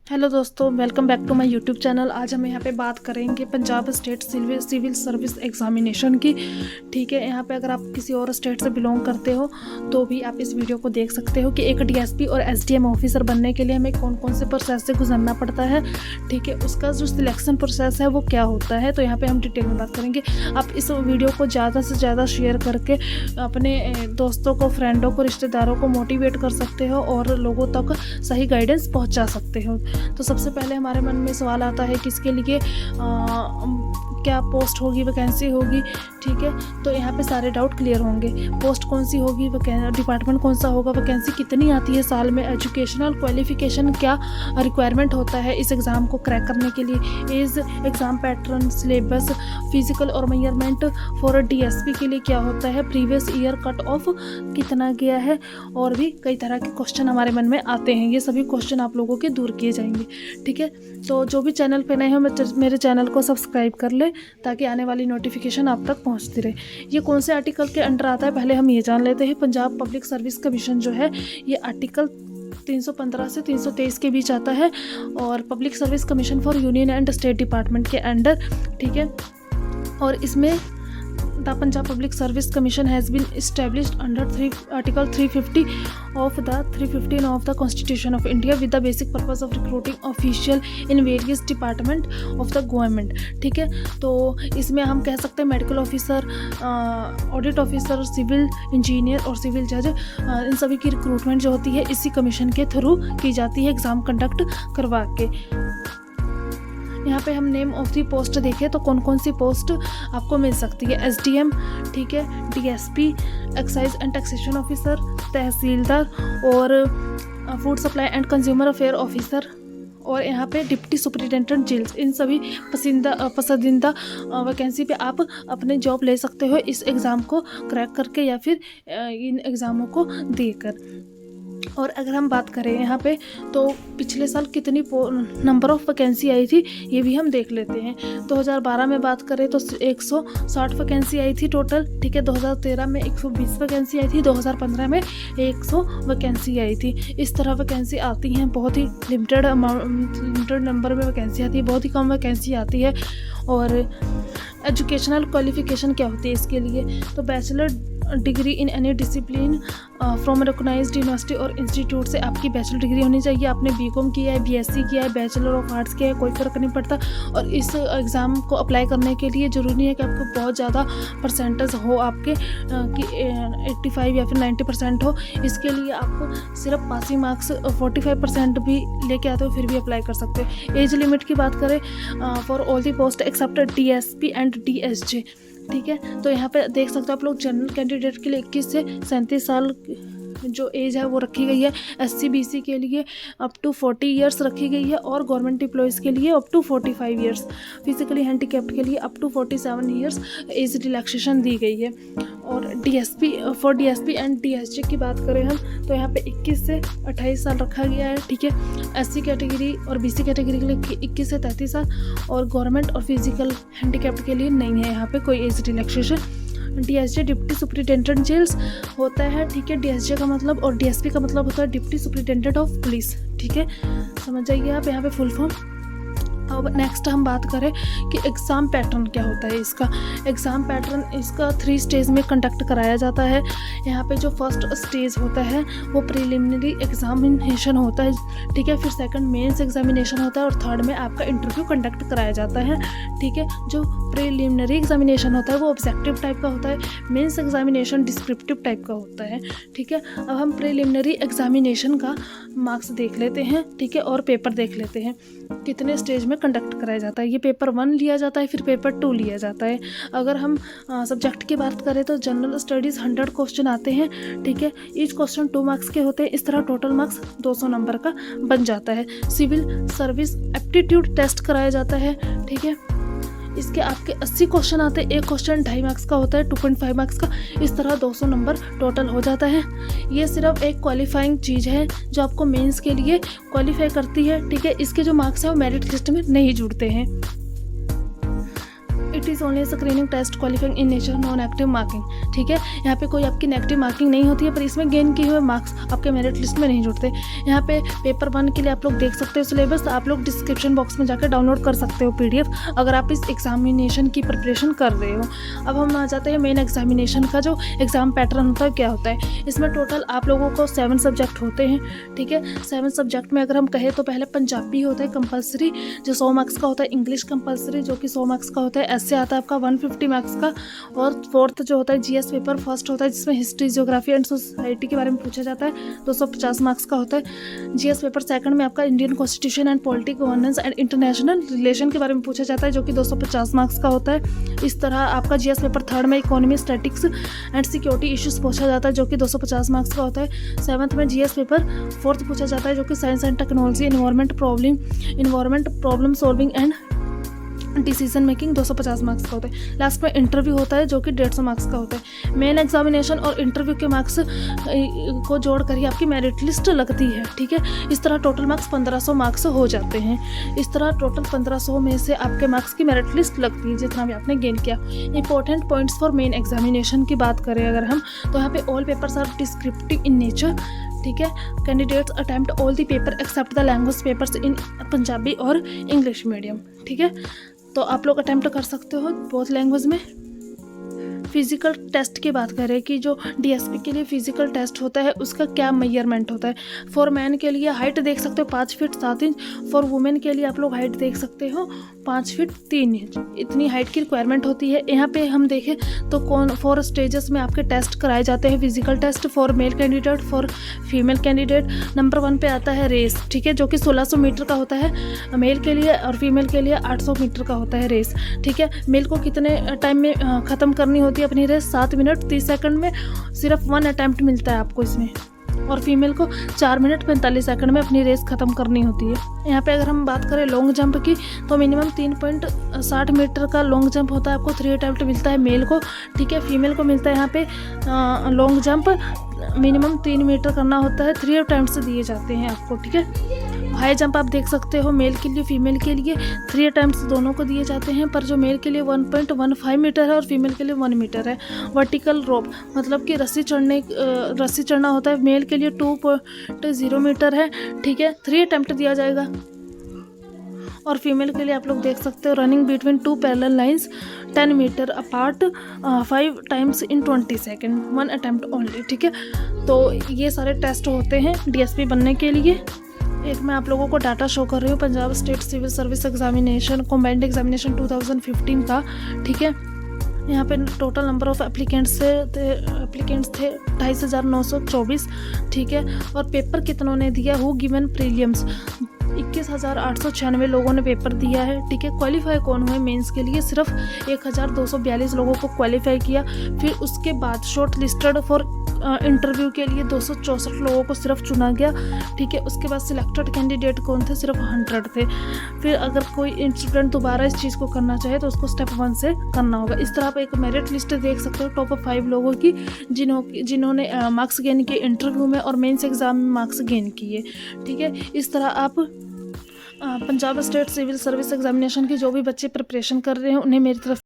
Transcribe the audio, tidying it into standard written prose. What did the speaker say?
Hello दोस्तों, welcome back to my YouTube channel. आज हम यहाँ पे बात करेंगे Punjab state civil service examination की। ठीक है, यहाँ पे अगर आप किसी और स्टेट से बिलोंग करते हो तो भी आप इस वीडियो को देख सकते हो कि एक डीएसपी और एसडीएम ऑफिसर बनने के लिए हमें कौन कौन से प्रोसेस से गुजरना पड़ता है। ठीक है, उसका जो सिलेक्शन प्रोसेस है वो क्या होता है, तो यहाँ पर हम डिटेल में बात करेंगे। आप इस वीडियो को ज़्यादा से ज़्यादा शेयर करके अपने दोस्तों को, फ्रेंडों को, रिश्तेदारों को मोटिवेट कर सकते हो और लोगों तक सही गाइडेंस पहुँचा सकते हो। तो सबसे पहले हमारे मन में सवाल आता है कि इसके लिए क्या पोस्ट होगी, वैकेंसी होगी। ठीक है, तो यहाँ पे सारे डाउट क्लियर होंगे। पोस्ट कौन सी होगी, डिपार्टमेंट कौन सा होगा, वैकेंसी कितनी आती है साल में, एजुकेशनल क्वालिफिकेशन क्या रिक्वायरमेंट होता है इस एग्ज़ाम को क्रैक करने के लिए, age, exam pattern, syllabus, physical और मेजरमेंट फॉर डीएसपी के लिए क्या होता है, प्रीवियस ईयर कट ऑफ कितना गया है, और भी कई तरह के क्वेश्चन हमारे मन में आते हैं। ये सभी क्वेश्चन आप लोगों के दूर किए जाएंगे। ठीक है, तो जो भी चैनल पे नए हो मेरे चैनल को सब्सक्राइब कर ले ताकि आने वाली नोटिफिकेशन आप तक पहुंचती रहे। ये कौन से आर्टिकल के अंडर आता है पहले हम ये जान लेते हैं। पंजाब पब्लिक सर्विस कमीशन जो है ये आर्टिकल 315 से 323 के बीच आता है और public service commission for union and state department के अंडर। ठीक है, और इसमें The Punjab Public Service Commission has been established under Article 350 of the Constitution of India with the basic purpose of recruiting official in various department of the government। ठीक है, तो इसमें हम कह सकते हैं medical officer, audit officer, civil engineer और civil जज, इन सभी की रिक्रूटमेंट जो होती है इसी कमीशन के थ्रू की जाती है, एग्ज़ाम कंडक्ट करवा के। यहाँ पे हम नेम ऑफ दी पोस्ट देखें तो कौन कौन सी पोस्ट आपको मिल सकती है। एसडीएम, ठीक है, DSP, excise and taxation officer, tehsildar और food supply and consumer affair officer, और यहाँ पे डिप्टी सुपरिटेंडेंट जेल्स। इन सभी पसंदीदा वैकेंसी पे आप अपने जॉब ले सकते हो इस एग्ज़ाम को क्रैक करके या फिर इन एग्ज़ामों को देकर। और अगर हम बात करें यहाँ पे तो पिछले साल कितनी नंबर ऑफ़ वैकेंसी आई थी ये भी हम देख लेते हैं। 2012 में बात करें तो 160 वैकेंसी आई थी टोटल। ठीक है, 2013 में 120 वैकेंसी आई थी, 2015 में 100 वैकेंसी आई थी। इस तरह वैकेंसी आती हैं, बहुत ही लिमिटेड नंबर में वैकेंसी आती है, बहुत ही कम वैकेंसी आती है। और एजुकेशनल क्वालिफिकेशन क्या होती है इसके लिए, तो bachelor degree in any discipline from recognised university और इंस्टीट्यूट से आपकी बैचलर डिग्री होनी चाहिए। आपने बीकॉम किया है, बीएससी किया है, बैचलर ऑफ आर्ट्स किया है, कोई फ़र्क नहीं पड़ता। और इस एग्ज़ाम को अप्लाई करने के लिए ज़रूरी है कि आपको बहुत ज़्यादा परसेंटेज हो आपके, कि 85 या फिर 90% हो। इसके लिए आपको सिर्फ पासिंग मार्क्स 45% भी लेके आते हो फिर भी अप्लाई कर सकते हो। एज लिमिट की बात करें for all the post except DSP and DSJ. ठीक है, तो यहाँ पे देख सकते हो आप लोग जनरल कैंडिडेट के लिए 21 से 37 साल जो एज है वो रखी गई है। एससी बीसी के लिए अप टू 40 ईयर्स रखी गई है और गवर्नमेंट एम्प्लॉयज़ के लिए up to 45 years, physically handicapped के लिए up to 47 years age relaxation दी गई है। और डीएसपी एंड डीएसजे की बात करें हम तो यहाँ पे 21 से 28 साल रखा गया है। ठीक है, एससी कैटेगरी और बीसी कैटेगरी के लिए 21 से 33 साल और गवर्नमेंट और फिजिकल हैंडीकैप्ड के लिए नहीं है यहाँ पे कोई age relaxation. DSJ deputy superintendent jails होता है। ठीक है, डीएसजे का मतलब और डीएसपी का मतलब होता है डिप्टी सुपरिटेंडेंट ऑफ पुलिस। ठीक है, समझ जाइए आप यहाँ पे फुल फॉर्म। अब नेक्स्ट हम बात करें कि एग्ज़ाम पैटर्न क्या होता है इसका। एग्ज़ाम पैटर्न इसका 3 स्टेज में कंडक्ट कराया जाता है। यहाँ पे जो फर्स्ट स्टेज होता है वो प्रिलिमिनरी एग्जामिनेशन होता है। ठीक है, फिर सेकंड मेंस एग्जामिनेशन होता है और थर्ड में आपका इंटरव्यू कंडक्ट कराया जाता है। ठीक है, जो प्रिलिमिनरी एग्जामिनेशन होता है वो ऑब्जेक्टिव टाइप का होता है, मेंस एग्जामिनेशन डिस्क्रिप्टिव टाइप का होता है। ठीक है, अब हम प्रिलिमिनरी एग्जामिनेशन का मार्क्स देख लेते हैं। ठीक है, और पेपर देख लेते हैं कितने स्टेज में कंडक्ट कराया जाता है। ये पेपर 1 लिया जाता है, फिर पेपर 2 लिया जाता है। अगर हम सब्जेक्ट की बात करें तो जनरल स्टडीज़ 100 क्वेश्चन आते हैं। ठीक है, ईच क्वेश्चन 2 मार्क्स के होते हैं। इस तरह टोटल मार्क्स 200 नंबर का बन जाता है। सिविल सर्विस एप्टीट्यूड टेस्ट कराया जाता है। ठीक है, इसके आपके 80 क्वेश्चन आते हैं, एक क्वेश्चन 2.5 मार्क्स का होता है, 2.5 मार्क्स का। इस तरह 200 नंबर टोटल हो जाता है। ये सिर्फ एक क्वालिफाइंग चीज़ है जो आपको मेंस के लिए क्वालिफाई करती है। ठीक है, इसके जो मार्क्स हैं वो मेरिट लिस्ट में नहीं जुड़ते हैं। It is only screening test qualifying in nature, non active marking. ठीक है, यहाँ पे कोई आपकी नेगेटिव मार्किंग नहीं होती है, पर इसमें गेन किए हुए मार्क्स आपके मेरिट लिस्ट में नहीं जुड़ते। यहाँ पे पेपर 1 के लिए आप लोग देख सकते हो सिलेबस, आप लोग डिस्क्रिप्शन बॉक्स में जाकर डाउनलोड कर सकते हो PDF, अगर आप इस एग्जामिनेशन की प्रिपरेशन कर रहे हो। अब हम आ जाते हैं मेन एग्जामिनेशन का जो एग्ज़ाम पैटर्न होता है क्या होता है। इसमें टोटल आप लोगों को 7 सब्जेक्ट होते हैं। ठीक है, 7 सब्जेक्ट में अगर हम कहें तो पहले पंजाबी होता है कंपलसरी, जो 100 मार्क्स का होता है। इंग्लिश कंपलसरी जो कि 100 मार्क्स का होता है। ऐसे आता है आपका 150 मार्क्स का। और 4th जो होता है GS पेपर फर्स्ट होता है, जिसमें हिस्ट्री, ज्योग्राफी एंड सोसाइटी के बारे में पूछा जाता है, 250 मार्क्स का होता है। GS पेपर सेकंड में आपका Indian constitution and politic governance and international relation के बारे में पूछा जाता है, जो कि 250 मार्क्स का होता है। इस तरह आपका GS पेपर थर्ड में economy, statics and security issues पूछा जाता है, जो कि 250 मार्क्स का होता है। 7th में GS पेपर फोर्थ पूछा जाता है, जो कि science and technology, environment problem solving and decision making, 250 marks का होता है। लास्ट में इंटरव्यू होता है, जो कि 150 मार्क्स का होता है। मेन एग्जामिनेशन और इंटरव्यू के मार्क्स को जोड़कर ही आपकी मेरिट लिस्ट लगती है। ठीक है, इस तरह टोटल मार्क्स 1500 मार्क्स हो जाते हैं। इस तरह टोटल 1500 में से आपके मार्क्स की मेरिट लिस्ट लगती है, जितना भी आपने गेन किया। Important points for main examination की बात करें अगर हम, तो यहाँ पे all papers are descriptive in nature. ठीक है, candidates attempt all the paper except the language papers in Punjabi और इंग्लिश मीडियम। ठीक है, तो आप लोग अटेम्प्ट कर सकते हो बोथ लैंग्वेज में। फिजिकल टेस्ट की बात करें कि जो DSP के लिए फिजिकल टेस्ट होता है उसका क्या मेजरमेंट होता है। फॉर मैन के लिए हाइट देख सकते हो 5 फीट 7 इंच। फॉर वुमेन के लिए आप लोग हाइट देख सकते हो 5 फीट 3 इंच। इतनी हाइट की रिक्वायरमेंट होती है। यहाँ पे हम देखें तो 4 स्टेजेस में आपके टेस्ट कराए जाते हैं physical test, for male candidate, for female candidate. Number 1 पे आता है रेस। ठीक है, जो कि 1600 मीटर का होता है मेल के लिए, और फीमेल के लिए 800 मीटर का होता है रेस। ठीक है, मेल को कितने टाइम में ख़त्म करनी होती है अपनी रेस? 7 मिनट 30 सेकंड में सिर्फ 1 अटैम्प्ट मिलता है आपको इसमें। और फीमेल को 4 मिनट 45 सेकंड में अपनी रेस ख़त्म करनी होती है। यहाँ पे अगर हम बात करें लॉन्ग जंप की, तो मिनिमम 3.60 मीटर का लॉन्ग जंप होता है, आपको 3 अटैम्प्ट मिलता है मेल को। ठीक है, फीमेल को मिलता है यहाँ पे लॉन्ग जंप मिनिमम 3 मीटर करना होता है, 3 अटैम्प्ट दिए जाते हैं आपको। ठीक है, हाई जंप आप देख सकते हो मेल के लिए फीमेल के लिए 3 अटैम्प्ट्स दोनों को दिए जाते हैं, पर जो मेल के लिए 1.15 मीटर है और फीमेल के लिए 1 मीटर है। वर्टिकल रोप मतलब कि रस्सी चढ़ना होता है, मेल के लिए 2.0 मीटर है। ठीक है, 3 अटैम्प्ट दिया जाएगा। और फीमेल के लिए आप लोग देख सकते हो running between 2 parallel lines 10 metre apart 5 times in 20 second, 1 attempt only. ठीक है, तो ये सारे टेस्ट होते हैं DSP बनने के लिए। एक मैं आप लोगों को डाटा शो कर रही हूँ Punjab state civil service examination combined examination 2015 का। ठीक है, यहाँ पे टोटल नंबर ऑफ एप्लीकेंट्स थे 28,924। ठीक है, और पेपर कितनों ने दिया? हु गिवन प्रीलियम्स 21,896 लोगों ने पेपर दिया है। ठीक है, क्वालिफाई कौन हुए मेंस के लिए? सिर्फ 1,242 लोगों को क्वालिफाई किया। फिर उसके बाद शॉर्ट लिस्टेड फॉर इंटरव्यू के लिए 264 लोगों को सिर्फ चुना गया। ठीक है, उसके बाद सिलेक्टेड कैंडिडेट कौन थे? सिर्फ 100 थे। फिर अगर कोई स्टूडेंट दोबारा इस चीज़ को करना चाहे तो उसको स्टेप 1 से करना होगा। इस तरह आप एक मेरिट लिस्ट देख सकते हो टॉप 5 लोगों की जिन्होंने मार्क्स गेन किए इंटरव्यू में और मेंस एग्जाम में मार्क्स गेन किए। ठीक है, इस तरह आप Punjab state civil service examination की जो भी बच्चे प्रिपरेशन कर रहे हैं उन्हें मेरी तरफ